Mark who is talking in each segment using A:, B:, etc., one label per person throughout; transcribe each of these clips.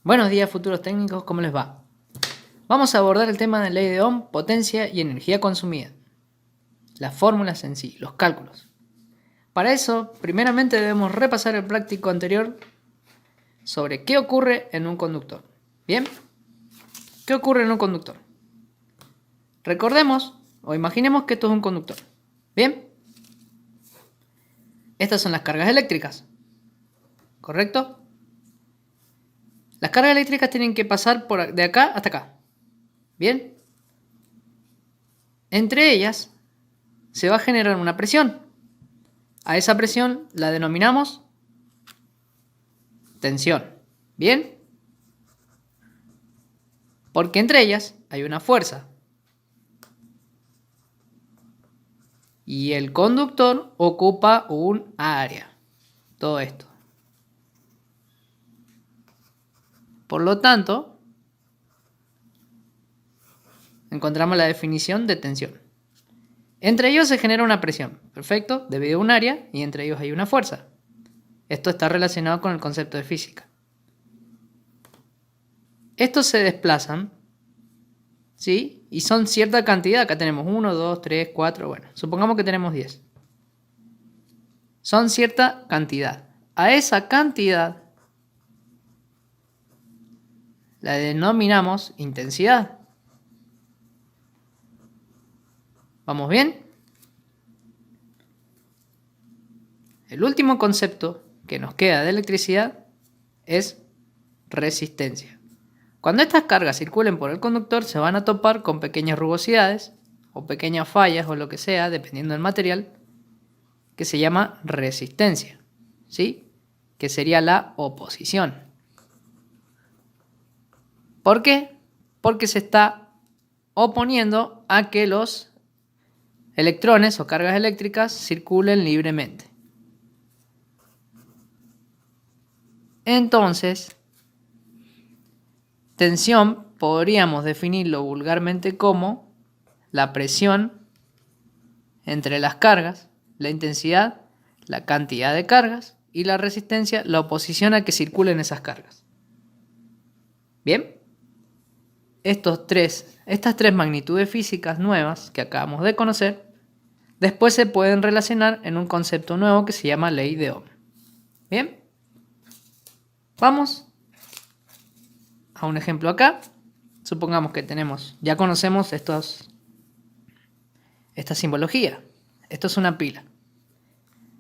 A: Buenos días, futuros técnicos, ¿cómo les va? Vamos a abordar el tema de ley de Ohm, potencia y energía consumida. Las fórmulas en sí, los cálculos. Para eso, primeramente debemos repasar el práctico anterior sobre qué ocurre en un conductor. ¿Bien? ¿Qué ocurre en un conductor? Recordemos o imaginemos que esto es un conductor. ¿Bien? Estas son las cargas eléctricas. ¿Correcto? Las cargas eléctricas tienen que pasar de acá hasta acá. ¿Bien? Entre ellas se va a generar una presión. A esa presión la denominamos tensión. ¿Bien? Porque entre ellas hay una fuerza. Y el conductor ocupa un área. Todo esto. Por lo tanto, encontramos la definición de tensión. Entre ellos se genera una presión, perfecto, debido a un área, y entre ellos hay una fuerza. Esto está relacionado con el concepto de física. Estos se desplazan, ¿sí? Y son cierta cantidad. Acá tenemos 1, 2, 3, 4, bueno, supongamos que tenemos 10. Son cierta cantidad. A esa cantidad la denominamos intensidad. ¿Vamos bien? El último concepto que nos queda de electricidad es resistencia. Cuando estas cargas circulen por el conductor se van a topar con pequeñas rugosidades o pequeñas fallas o lo que sea, dependiendo del material, que se llama resistencia, ¿sí? Que sería la oposición. ¿Por qué? Porque se está oponiendo a que los electrones o cargas eléctricas circulen libremente. Entonces, tensión podríamos definirlo vulgarmente como la presión entre las cargas, la intensidad, la cantidad de cargas y la resistencia, la oposición a que circulen esas cargas. ¿Bien? Estas tres magnitudes físicas nuevas que acabamos de conocer, después se pueden relacionar en un concepto nuevo que se llama ley de Ohm. ¿Bien? Vamos a un ejemplo acá. Supongamos que ya conocemos esta simbología. Esto es una pila.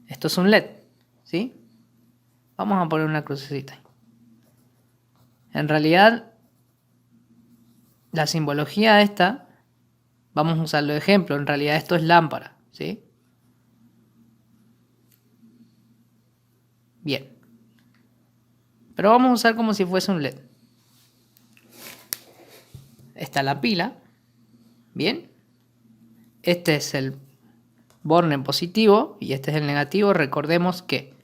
A: Esto es un LED. ¿Sí? Vamos a poner una crucecita. En realidad, la simbología esta, vamos a usarlo de ejemplo. En realidad esto es lámpara. ¿Sí? Bien. Pero vamos a usar como si fuese un LED. Está la pila. Bien. Este es el borne positivo y este es el negativo. Recordemos que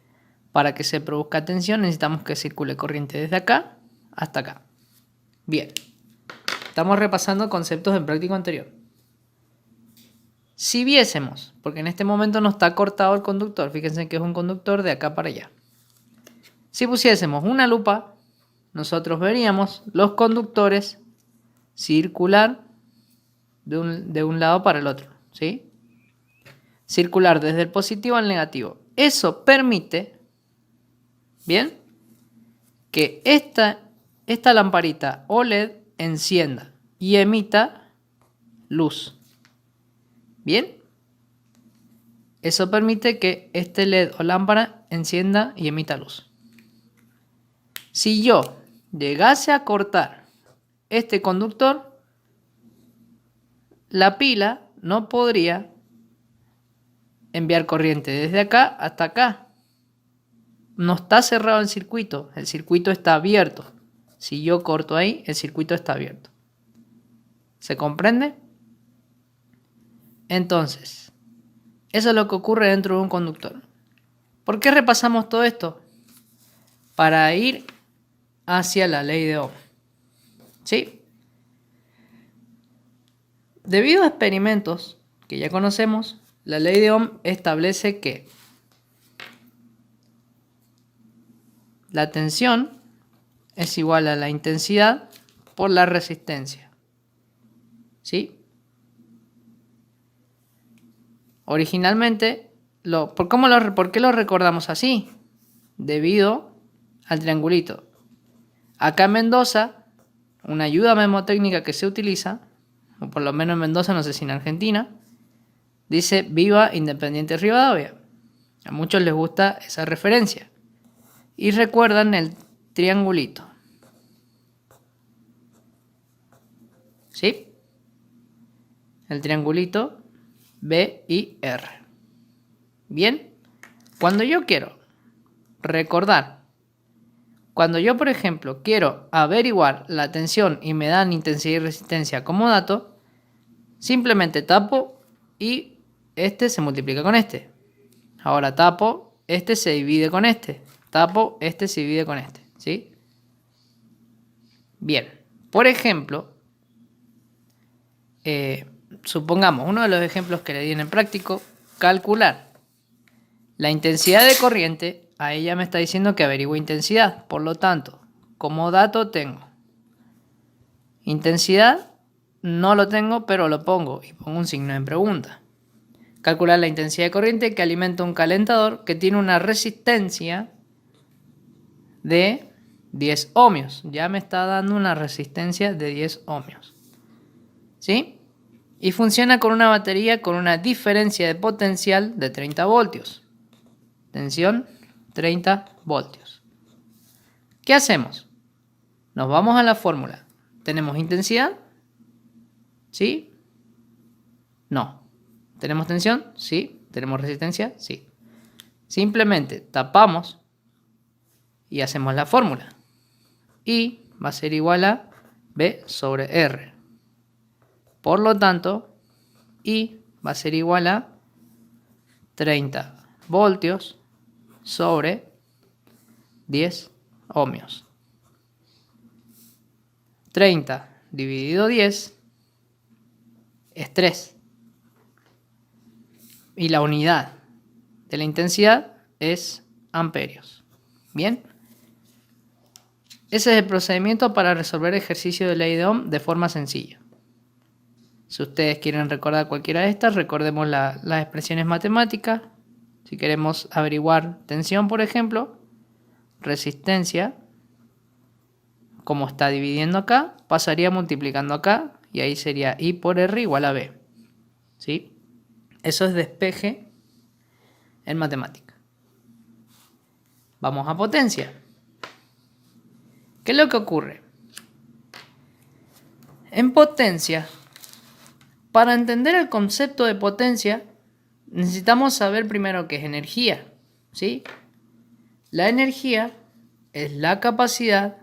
A: para que se produzca tensión necesitamos que circule corriente desde acá hasta acá. Bien. Estamos repasando conceptos del práctico anterior. Si viésemos, porque en este momento no está cortado el conductor, fíjense que es un conductor de acá para allá. Si pusiésemos una lupa, nosotros veríamos los conductores circular de un lado para el otro, ¿sí? Circular desde el positivo al negativo. Eso permite, ¿bien?, que esta lamparita OLED encienda y emita luz. ¿Bien? Eso permite que este LED o lámpara encienda y emita luz. Si yo llegase a cortar este conductor, la pila no podría enviar corriente desde acá hasta acá. No está cerrado el circuito está abierto. Si yo corto ahí, el circuito está abierto. ¿Se comprende? Entonces, eso es lo que ocurre dentro de un conductor. ¿Por qué repasamos todo esto? Para ir hacia la ley de Ohm. ¿Sí? Debido a experimentos que ya conocemos, la ley de Ohm establece que la tensión es igual a la intensidad por la resistencia. ¿Sí? Originalmente, ¿por qué lo recordamos así? Debido al triangulito. Acá en Mendoza, una ayuda memotécnica que se utiliza, o por lo menos en Mendoza, no sé si en Argentina, dice Viva Independiente Rivadavia. A muchos les gusta esa referencia. Y recuerdan el triangulito. ¿Sí? El triangulito B y R. Bien. Cuando yo quiero recordar, cuando yo, por ejemplo, quiero averiguar la tensión y me dan intensidad y resistencia como dato, simplemente tapo y este se multiplica con este. Ahora tapo, este se divide con este. Tapo, este se divide con este. ¿Sí? Bien. Por ejemplo, supongamos, uno de los ejemplos que le di en el práctico, calcular la intensidad de corriente. A ella me está diciendo que averigüe intensidad. Por lo tanto, como dato tengo intensidad, no lo tengo, pero lo pongo y pongo un signo de pregunta. Calcular la intensidad de corriente que alimenta un calentador que tiene una resistencia de 10 ohmios. Ya me está dando una resistencia de 10 ohmios. ¿Sí? Y funciona con una batería con una diferencia de potencial de 30 voltios. Tensión, 30 voltios. ¿Qué hacemos? Nos vamos a la fórmula. ¿Tenemos intensidad? ¿Sí? No. ¿Tenemos tensión? Sí. ¿Tenemos resistencia? Sí. Simplemente tapamos y hacemos la fórmula. Y va a ser igual a B sobre R. Por lo tanto, I va a ser igual a 30 voltios sobre 10 ohmios. 30 dividido 10 es 3. Y la unidad de la intensidad es amperios. Bien. Ese es el procedimiento para resolver ejercicio de ley de Ohm de forma sencilla. Si ustedes quieren recordar cualquiera de estas, recordemos las expresiones matemáticas. Si queremos averiguar tensión, por ejemplo, resistencia, como está dividiendo acá, pasaría multiplicando acá y ahí sería I por R igual a B. ¿Sí? Eso es despeje en matemática. Vamos a potencia. ¿Qué es lo que ocurre? En potencia, para entender el concepto de potencia, necesitamos saber primero qué es energía. ¿Sí? La energía es la capacidad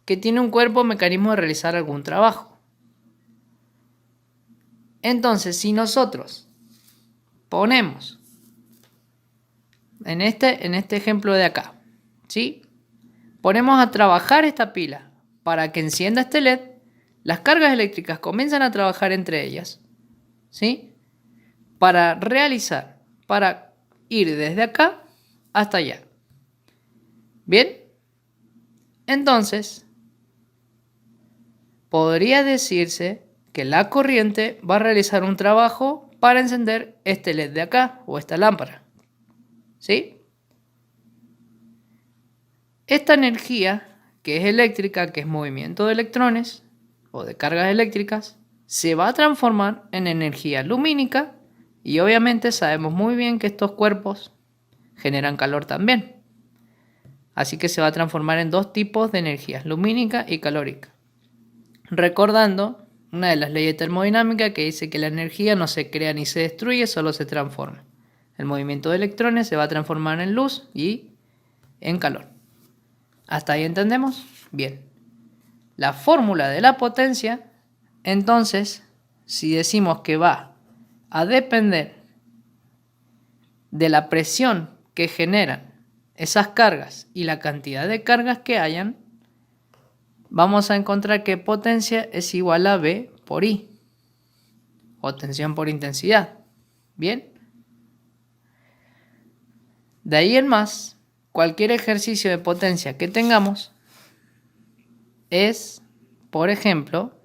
A: que tiene un cuerpo o mecanismo de realizar algún trabajo. Entonces, si nosotros ponemos en este ejemplo de acá, ¿sí? Ponemos a trabajar esta pila para que encienda este LED, las cargas eléctricas comienzan a trabajar entre ellas, ¿sí? Para ir desde acá hasta allá. ¿Bien? Entonces, podría decirse que la corriente va a realizar un trabajo para encender este LED de acá o esta lámpara. ¿Sí? Esta energía, que es eléctrica, que es movimiento de electrones o de cargas eléctricas, se va a transformar en energía lumínica y obviamente sabemos muy bien que estos cuerpos generan calor también. Así que se va a transformar en dos tipos de energías, lumínica y calórica. Recordando una de las leyes de termodinámica que dice que la energía no se crea ni se destruye, solo se transforma. El movimiento de electrones se va a transformar en luz y en calor. ¿Hasta ahí entendemos? Bien. La fórmula de la potencia, entonces, si decimos que va a depender de la presión que generan esas cargas y la cantidad de cargas que hayan, vamos a encontrar que potencia es igual a B por I, o tensión por intensidad. ¿Bien? De ahí en más, cualquier ejercicio de potencia que tengamos, es, por ejemplo,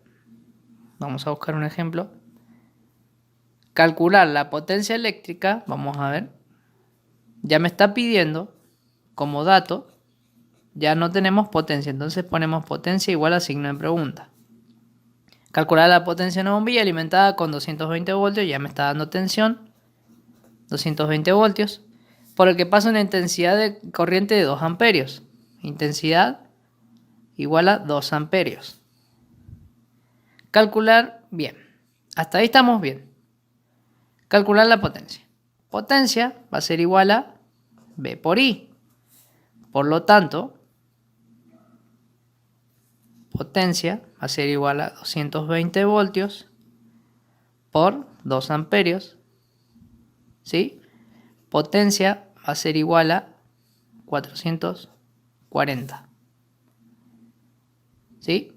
A: vamos a buscar un ejemplo, calcular la potencia eléctrica, vamos a ver, ya me está pidiendo como dato, ya no tenemos potencia, entonces ponemos potencia igual a signo de pregunta. Calcular la potencia de una bombilla alimentada con 220 voltios, ya me está dando tensión, 220 voltios, por el que pasa una intensidad de corriente de 2 amperios. Intensidad igual a 2 amperios. Calcular, bien, hasta ahí estamos bien. Calcular la potencia. Potencia va a ser igual a V por I. Por lo tanto, potencia va a ser igual a 220 voltios por 2 amperios. ¿Sí? Potencia va a ser igual a 440. ¿Sí?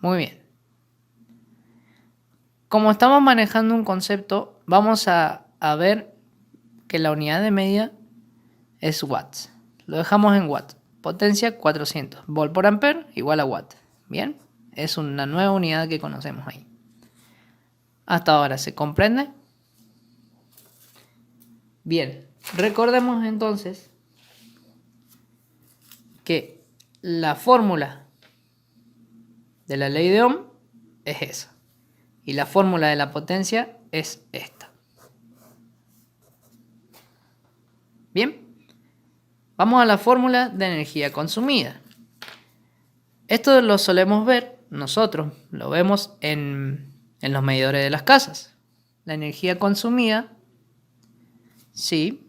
A: Muy bien. Como estamos manejando un concepto, vamos a ver que la unidad de medida es watts. Lo dejamos en watt. Potencia 400. Volt por ampere igual a watt. Bien, es una nueva unidad que conocemos ahí. Hasta ahora, ¿se comprende? Bien, recordemos entonces que la fórmula de la ley de Ohm es esa. Y la fórmula de la potencia es esta. Bien, vamos a la fórmula de energía consumida. Esto lo solemos ver, nosotros lo vemos en los medidores de las casas. La energía consumida, sí,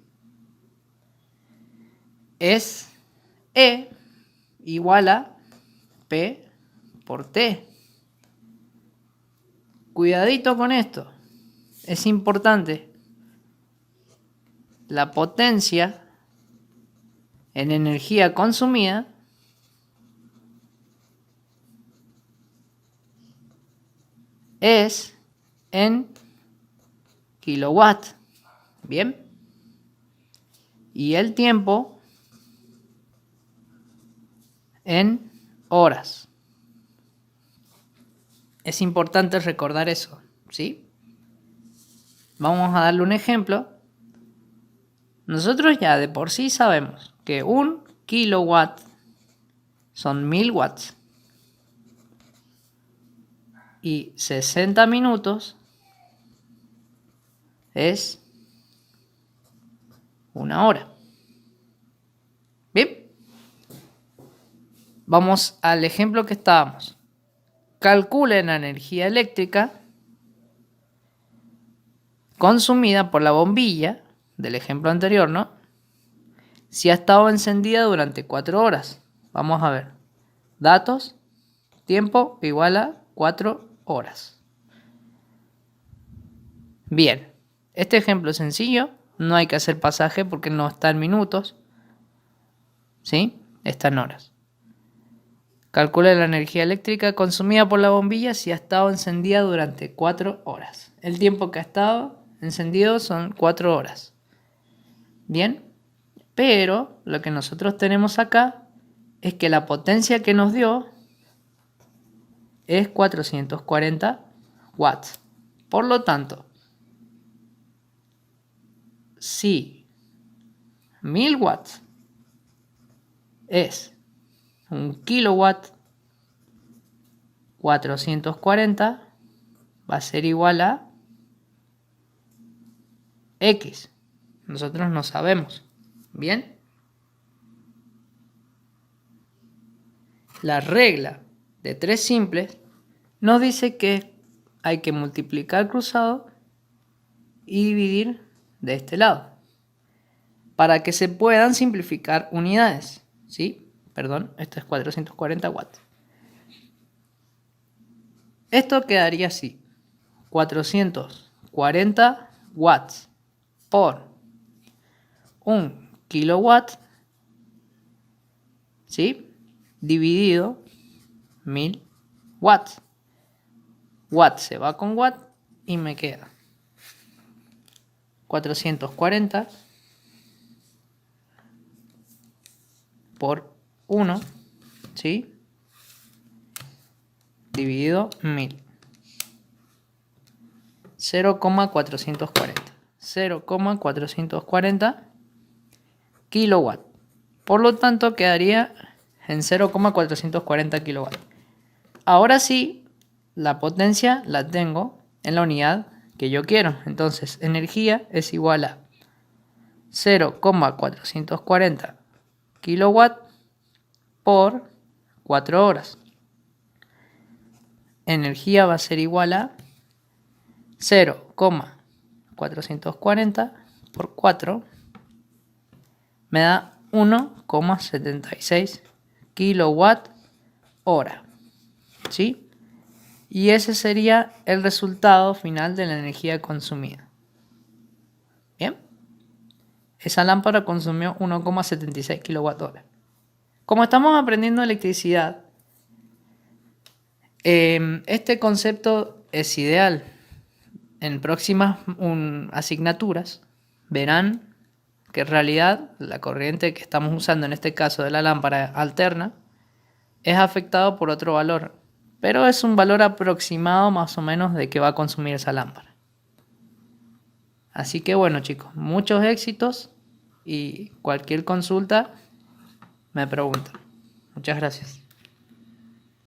A: es E igual a P por T. Cuidadito con esto, es importante. La potencia en energía consumida es en kilowatt. Bien. Y el tiempo en horas. Es importante recordar eso, ¿sí? Vamos a darle un ejemplo. Nosotros ya de por sí sabemos que 1 kilowatt son 1000 watts. Y 60 minutos es 1 hora. Bien. Vamos al ejemplo que estábamos. Calculen la energía eléctrica consumida por la bombilla del ejemplo anterior, ¿no? Si ha estado encendida durante 4 horas. Vamos a ver. Datos, tiempo igual a 4 horas. Bien, este ejemplo es sencillo. No hay que hacer pasaje porque no está en minutos. ¿Sí? Está en horas. Calcule la energía eléctrica consumida por la bombilla si ha estado encendida durante 4 horas. El tiempo que ha estado encendido son 4 horas. Bien, pero lo que nosotros tenemos acá es que la potencia que nos dio es 440 watts. Por lo tanto, si 1000 watts es 1 kilowatt, 440 va a ser igual a X. Nosotros no sabemos. Bien. La regla de 3 simples nos dice que hay que multiplicar cruzado y dividir de este lado para que se puedan simplificar unidades. ¿Sí? Perdón, esto es 440 watts. Esto quedaría así. 440 watts por 1 kilowatt, ¿sí? Dividido 1000 watts. Watt se va con watt y me queda 440 por 1, ¿sí? dividido 1000. 0,440. 0,440 kilowatts. Por lo tanto, quedaría en 0,440 kilowatts. Ahora sí, la potencia la tengo en la unidad que yo quiero. Entonces, energía es igual a 0,440 kilowatts por 4 horas. Energía va a ser igual a 0,440 por 4 me da 1,76 kilowatt hora. ¿Sí? Y ese sería el resultado final de la energía consumida. Bien. Esa lámpara consumió 1,76 kilowatt hora. Como estamos aprendiendo electricidad, este concepto es ideal. En próximas asignaturas verán que en realidad la corriente que estamos usando en este caso de la lámpara alterna es afectado por otro valor, pero es un valor aproximado más o menos de que va a consumir esa lámpara. Así que bueno, chicos, muchos éxitos y cualquier consulta me preguntan. Muchas gracias.